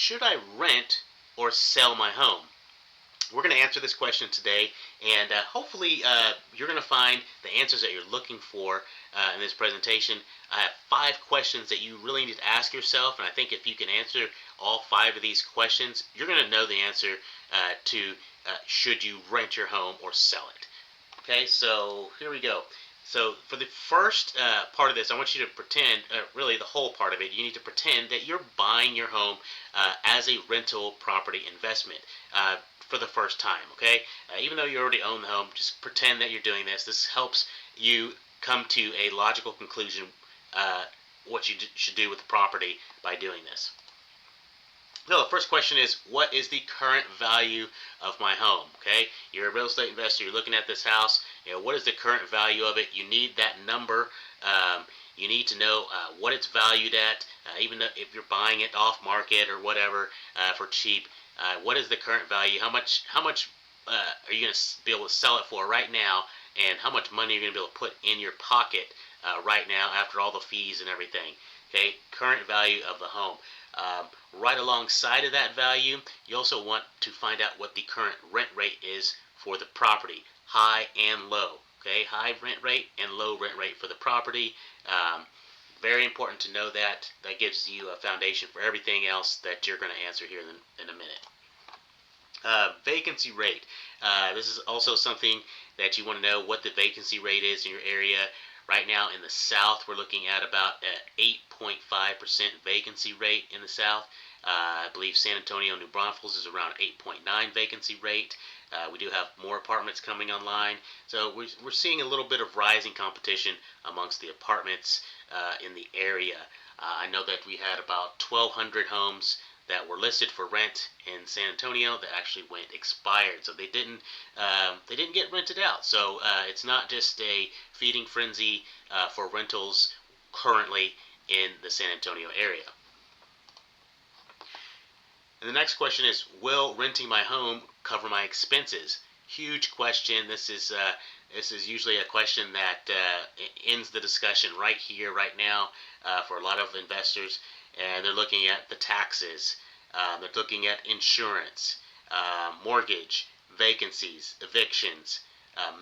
should I rent or sell my home? We're going to answer this question today, and hopefully you're going to find the answers that you're looking for in this presentation. I have 5 questions that you really need to ask yourself, and I think if you can answer all 5 of these questions, you're going to know the answer to should you rent your home or sell it. Okay, so here we go. So for the first part of this, I want you to pretend, really the whole part of it, you need to pretend that you're buying your home as a rental property investment for the first time, okay? Even though you already own the home, just pretend that you're doing this. This helps you come to a logical conclusion what you should do with the property by doing this. So the first question is, what is the current value of my home? Okay, you're a real estate investor. You're looking at this house. What is the current value of it? You need that number. You need to know what it's valued at, even if you're buying it off market or whatever for cheap. What is the current value? How much are you going to be able to sell it for right now? And how much money are you going to be able to put in your pocket right now after all the fees and everything? Okay, current value of the home. Right alongside of that value, you also want to find out what the current rent rate is for the property, high and low. Okay, high rent rate and low rent rate for the property. Very important to know that. That gives you a foundation for everything else that you're going to answer here in a minute. Vacancy rate. This is also something that you want to know what the vacancy rate is in your area. Right now in the South, we're looking at about an 8.5% vacancy rate in the South. I believe San Antonio, New Braunfels is around 8.9 vacancy rate. We do have more apartments coming online. So we're seeing a little bit of rising competition amongst the apartments in the area. I know that we had about 1,200 homes that were listed for rent in San Antonio that actually went expired. So they didn't get rented out. So it's not just a feeding frenzy for rentals currently in the San Antonio area. And the next question is, will renting my home cover my expenses? Huge question. This is usually a question that ends the discussion right here, right now, for a lot of investors. And they're looking at the taxes. They're looking at insurance, mortgage, vacancies, evictions,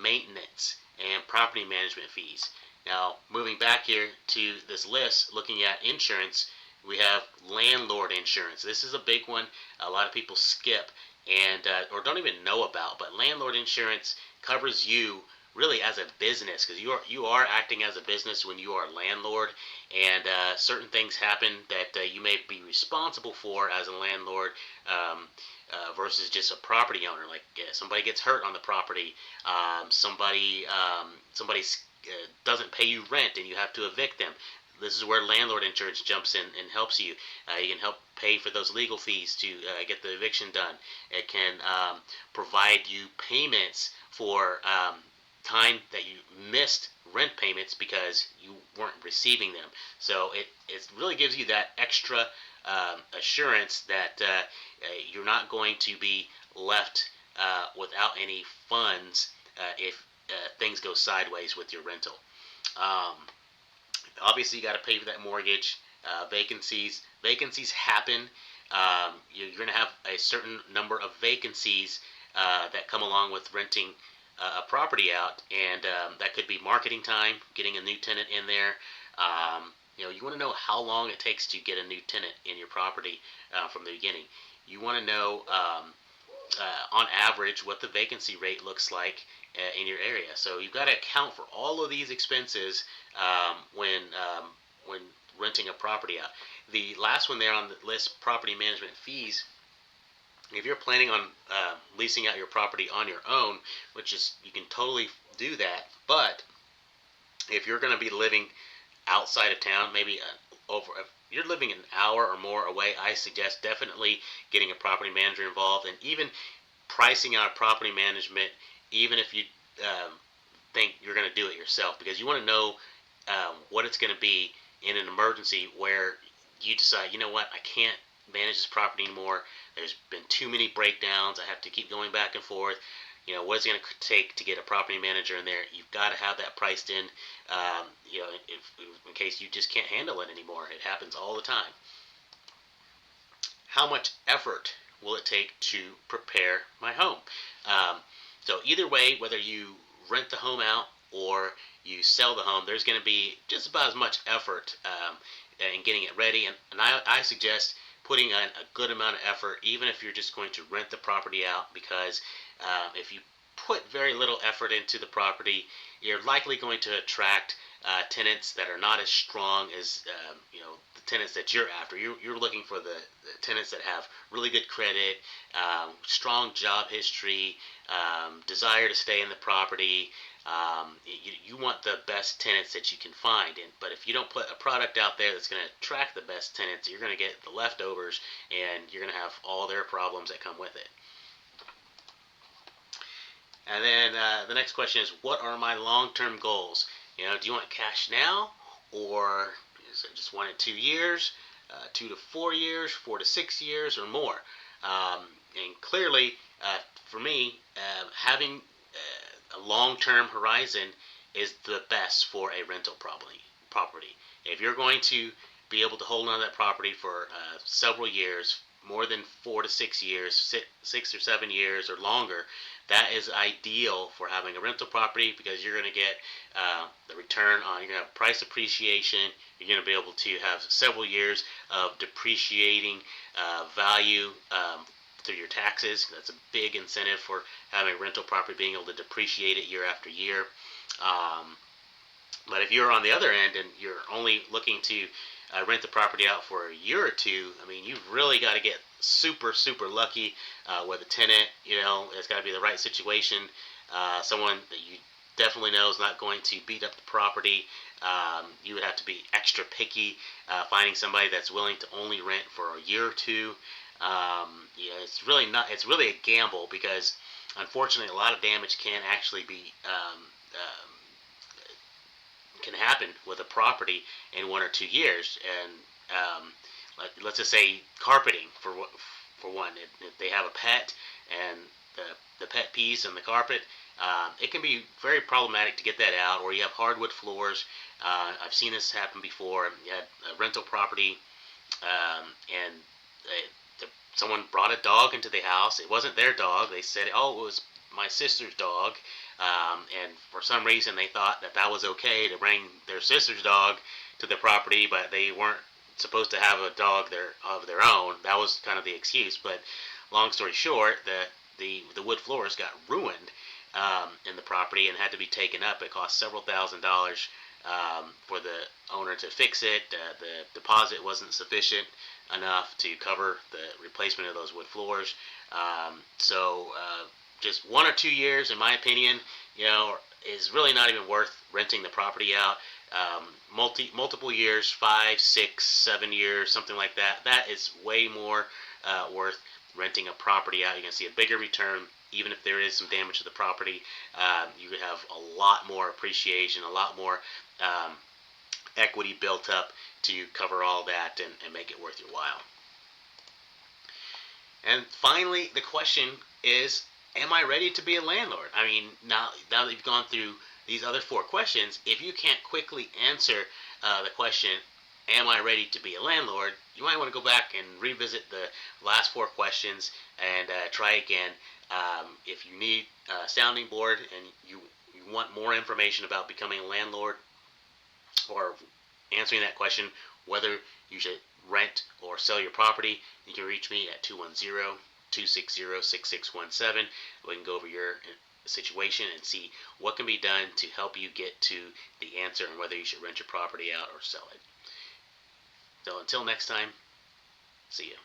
maintenance, and property management fees. Now, moving back here to this list, looking at insurance, we have landlord insurance. This is a big one. A lot of people skip and or don't even know about. But landlord insurance covers you really as a business, because you are acting as a business when you are a landlord, and certain things happen that you may be responsible for as a landlord versus just a property owner. Like somebody gets hurt on the property, somebody doesn't pay you rent and you have to evict them. This is where landlord insurance jumps in and helps you. You can help pay for those legal fees to get the eviction done. It can provide you payments for time that you missed rent payments because you weren't receiving them. So it really gives you that extra assurance that you're not going to be left without any funds if things go sideways with your rental. Obviously, you got to pay for that mortgage. Vacancies happen. You're going to have a certain number of vacancies that come along with renting a property out, and that could be marketing time, getting a new tenant in there. You want to know how long it takes to get a new tenant in your property from the beginning. You want to know on average what the vacancy rate looks like in your area. So you've got to account for all of these expenses when renting a property out. The last one there on the list, property management fees. If you're planning on leasing out your property on your own, which is, you can totally do that, but if you're going to be living outside of town, maybe if you're living an hour or more away, I suggest definitely getting a property manager involved, and even pricing out property management, even if you think you're going to do it yourself, because you want to know what it's going to be in an emergency where you decide, you know what, I can't manage this property anymore. There's been too many breakdowns. I have to keep going back and forth. What is it going to take to get a property manager in there? You've got to have that priced in, in case you just can't handle it anymore. It happens all the time. how much effort will it take to prepare my home? So either way, whether you rent the home out or you sell the home, there's going to be just about as much effort in getting it ready. And I suggest putting in a good amount of effort, even if you're just going to rent the property out, because if you put very little effort into the property, you're likely going to attract tenants that are not as strong as the tenants that you're after. You're looking for the tenants that have really good credit, strong job history, desire to stay in the property. You want the best tenants that you can find. But if you don't put a product out there that's going to attract the best tenants, you're going to get the leftovers, and you're going to have all their problems that come with it. And then the next question is, what are my long-term goals? Do you want cash now, or is it just 1 to 2 years, 2 to 4 years, 4 to 6 years, or more? And clearly, for me, having a long-term horizon is the best for a rental property. If you're going to be able to hold on to that property for several years, more than 4 to 6 years, 6 or 7 years or longer, that is ideal for having a rental property, because you're going to get the return on, you're going to have price appreciation, you're going to be able to have several years of depreciating value through your taxes. That's a big incentive for having a rental property, being able to depreciate it year after year. But if you're on the other end and you're only looking to rent the property out for a year or two, I mean, you've really got to get super lucky with a tenant. It's got to be the right situation. Someone that you definitely know is not going to beat up the property. You would have to be extra picky, finding somebody that's willing to only rent for a year or two. It's really a gamble, because unfortunately a lot of damage can actually be can happen with a property in 1 or 2 years. And let's just say carpeting for one. If they have a pet and the pet pees on the carpet, it can be very problematic to get that out. Or you have hardwood floors. I've seen this happen before. You had a rental property, and someone brought a dog into the house. It wasn't their dog. They said, "Oh, it was my sister's dog," and for some reason they thought that was okay to bring their sister's dog to the property, but they weren't supposed to have a dog of their own. That was kind of the excuse. But long story short, the wood floors got ruined in the property and had to be taken up. It cost several $1,000s for the owner to fix it. The deposit wasn't sufficient enough to cover the replacement of those wood floors. So just 1 or 2 years, in my opinion, is really not even worth renting the property out. Multiple years, 5, 6, 7 years, something like that. That is way more worth renting a property out. You're going to see a bigger return. Even if there is some damage to the property, you could have a lot more appreciation, a lot more equity built up to cover all that and make it worth your while. And finally, the question is, am I ready to be a landlord? I mean, now that you've gone through these other 4 questions, if you can't quickly answer the question, am I ready to be a landlord, you might want to go back and revisit the last 4 questions and try again. If you need a sounding board and you want more information about becoming a landlord, or answering that question, whether you should rent or sell your property, you can reach me at 210-260-6617. We can go over your situation and see what can be done to help you get to the answer on whether you should rent your property out or sell it. So until next time, see ya.